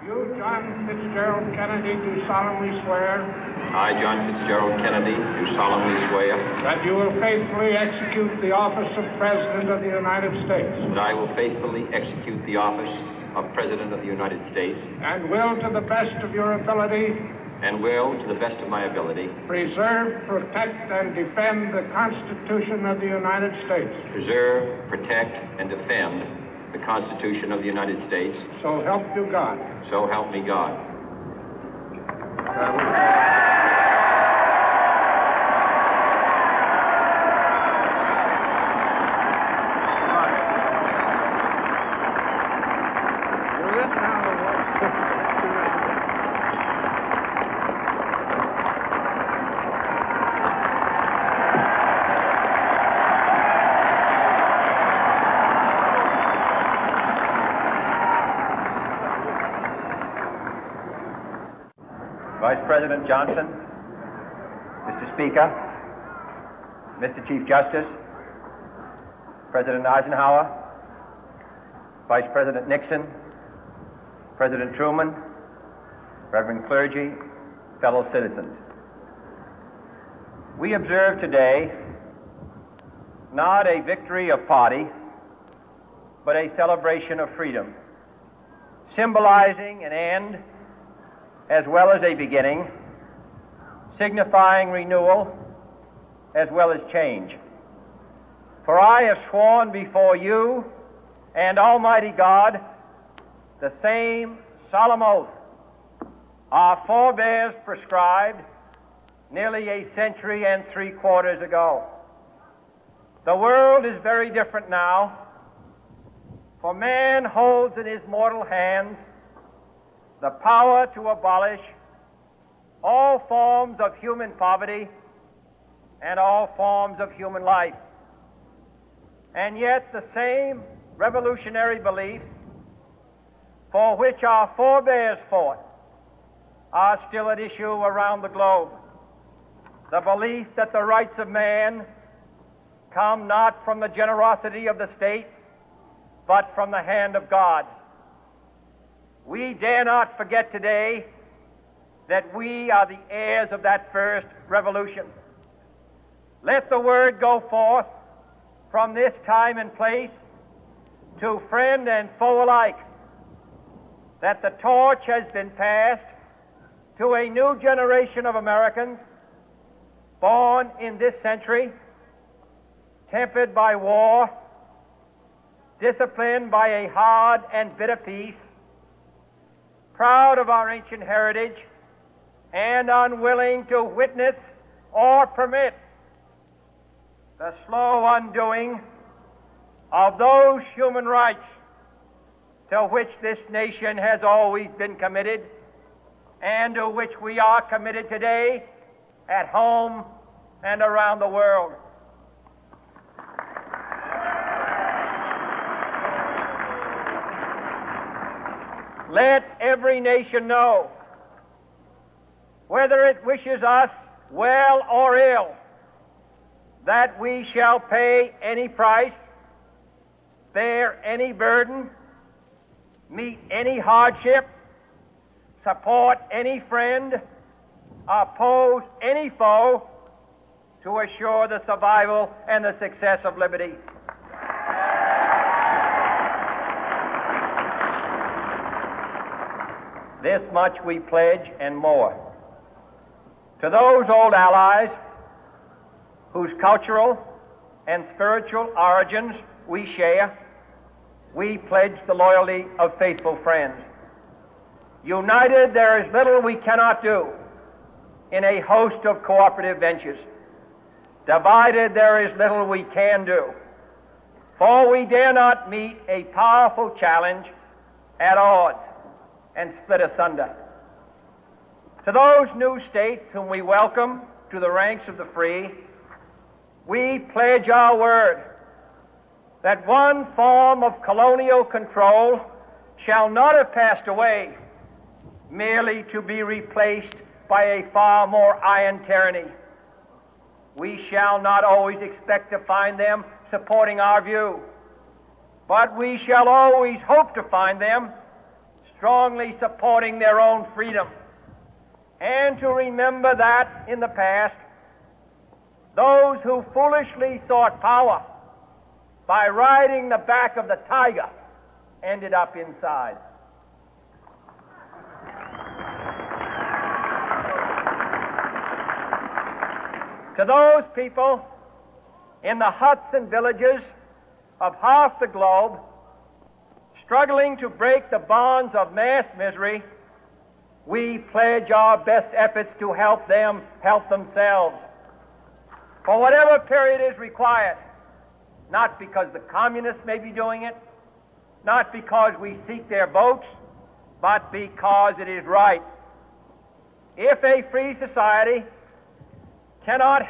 You, John Fitzgerald Kennedy, do solemnly swear. I, John Fitzgerald Kennedy, do solemnly swear. That you will faithfully execute the office of President of the United States. That I will faithfully execute the office of President of the United States. And will, to the best of your ability. And will, to the best of my ability. Preserve, protect, and defend the Constitution of the United States. Preserve, protect, and defend the Constitution of the United States. So help you God. So help me God. Vice President Johnson, Mr. Speaker, Mr. Chief Justice, President Eisenhower, Vice President Nixon, President Truman, Reverend clergy, fellow citizens. We observe today not a victory of party, but a celebration of freedom, symbolizing an end as well as a beginning, signifying renewal as well as change. For I have sworn before you and Almighty God the same solemn oath our forebears prescribed nearly a century and 3/4 ago. The world is very different now, for man holds in his mortal hands the power to abolish all forms of human poverty and all forms of human life. And yet the same revolutionary beliefs for which our forebears fought are still at issue around the globe. The belief that the rights of man come not from the generosity of the state, but from the hand of God. We dare not forget today that we are the heirs of that first revolution. Let the word go forth from this time and place to friend and foe alike that the torch has been passed to a new generation of Americans born in this century, tempered by war, disciplined by a hard and bitter peace, proud of our ancient heritage, and unwilling to witness or permit the slow undoing of those human rights to which this nation has always been committed and to which we are committed today at home and around the world. Let every nation know, whether it wishes us well or ill, that we shall pay any price, bear any burden, meet any hardship, support any friend, oppose any foe to assure the survival and the success of liberty. This much we pledge and more. To those old allies whose cultural and spiritual origins we share, we pledge the loyalty of faithful friends. United, there is little we cannot do in a host of cooperative ventures. Divided, there is little we can do, for we dare not meet a powerful challenge at odds and split asunder. To those new states whom we welcome to the ranks of the free, we pledge our word that one form of colonial control shall not have passed away merely to be replaced by a far more iron tyranny. We shall not always expect to find them supporting our view, but we shall always hope to find them strongly supporting their own freedom, and to remember that in the past, those who foolishly sought power by riding the back of the tiger ended up inside. To those people in the huts and villages of half the globe struggling to break the bonds of mass misery, we pledge our best efforts to help them help themselves for whatever period is required, not because the communists may be doing it, not because we seek their votes, but because it is right. If a free society cannot